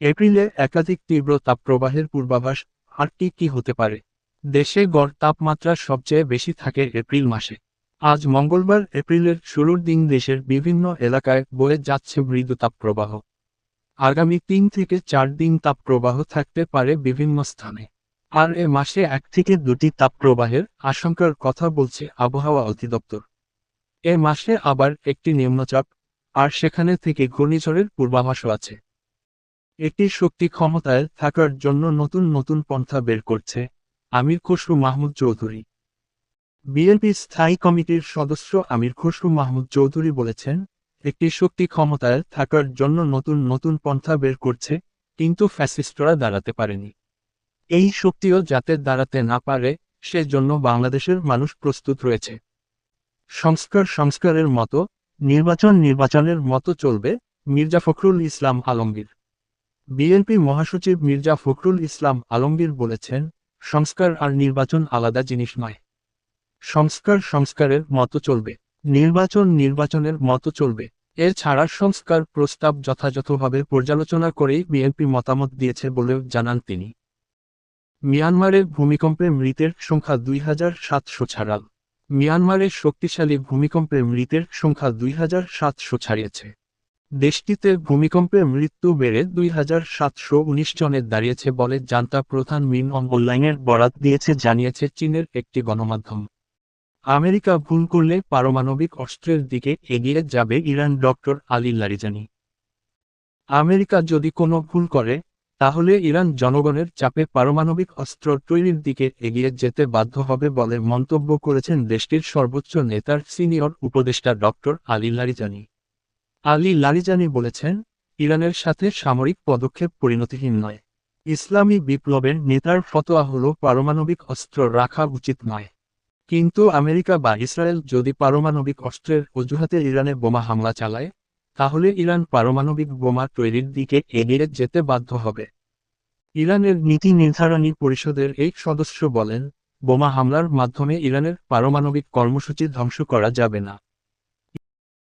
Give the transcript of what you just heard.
এপ্রিলে একাধিক তীব্র তাপপ্রবাহের পূর্বাভাস। হারটি কি হতে পারে? দেশে গড় তাপমাত্রা সবচেয়ে বেশি থাকে এপ্রিল মাসে। আজ মঙ্গলবার এপ্রিলের শুরুর দিন দেশের বিভিন্ন এলাকায় বয়ে যাচ্ছে মৃদু তাপপ্রবাহ। আগামী 3 থেকে 4 দিন তাপপ্রবাহ থাকতে পারে বিভিন্ন স্থানে। আর এ মাসে 1 থেকে 2টি তাপপ্রবাহের আশঙ্কার কথা বলছে আবহাওয়া অধিদপ্তর। এ মাসে আবার একটি নিম্নচাপ আর সেখানে থেকে ঘূর্ণিঝড়ের পূর্বাভাসও আছে। এটি শক্তি ক্ষমতায় থাকার জন্য নতুন নতুন পন্থা বের করছে আমির খসরু মাহমুদ চৌধুরী। বিএনপি স্থায়ী কমিটির সদস্য আমির খসরু মাহমুদ চৌধুরী বলেছেন, একটি শক্তি ক্ষমতায় থাকার জন্য নতুন নতুন পন্থা বের করছে, কিন্তু ফ্যাসিস্টরা দাঁড়াতে পারেনি। এই শক্তিও যাতে দাঁড়াতে না পারে সেজন্য বাংলাদেশের মানুষ প্রস্তুত রয়েছে। সংস্কারের মতো, নির্বাচনের মতো চলবে। মির্জা ফখরুল ইসলাম আলমগীর। বিএনপি মহাসচিব মির্জা ফখরুল ইসলাম আলমগীর বলেছেন, সংস্কার আর নির্বাচন আলাদা জিনিস নয়। সংস্কারের মতো চলবে, নির্বাচনের মতো চলবে। এছাড়া সংস্কার প্রস্তাব যথাযথভাবে পর্যালোচনা করেই বিএনপি মতামত দিয়েছে বলেও জানান তিনি। মিয়ানমারের ভূমিকম্পে মৃতের সংখ্যা 2700 ছাড়াল। মিয়ানমারের শক্তিশালী ভূমিকম্পে মৃতের সংখ্যা 2700 ছাড়িয়েছে। দেশটিতে ভূমিকম্পে মৃত্যু বেড়ে 2719 জনে দাঁড়িয়েছে বলে জান্তা প্রধান মিন অং হ্লাইংয়ের বরাত দিয়েছে জানিয়েছে চীনের একটি গণমাধ্যম। আমেরিকা ভুল করলে পারমাণবিক অস্ত্রের দিকে এগিয়ে যাবে Iran doctor Ali Larijani. America যদি কোনো ভুল করে তাহলে ইরান জনগণের চাপে পারমাণবিক অস্ত্র তৈরির দিকে এগিয়ে যেতে বাধ্য হবে বলে মন্তব্য করেছেন দেশটির সর্বোচ্চ নেতার সিনিয়র উপদেষ্টা doctor Ali Larijani. Ali Larijani বলেছেন, ইরানের সাথে সামরিক পদক্ষেপ পরিণতিহীন নয়। ইসলামী বিপ্লবের নেতার ফতোয়া হল পারমাণবিক অস্ত্র রাখা উচিত নয়। কিন্তু আমেরিকা বা ইসরায়েল যদি পারমাণবিক অস্ত্রের অজুহাতে ইরানে বোমা হামলা চালায়, তাহলে ইরান পারমাণবিক বোমা তৈরির দিকে এগিয়ে যেতে বাধ্য হবে। ইরানের নীতি নির্ধারণী পরিষদের এক সদস্য বলেন, বোমা হামলার মাধ্যমে ইরানের পারমাণবিক কর্মসূচি ধ্বংস করা যাবে না।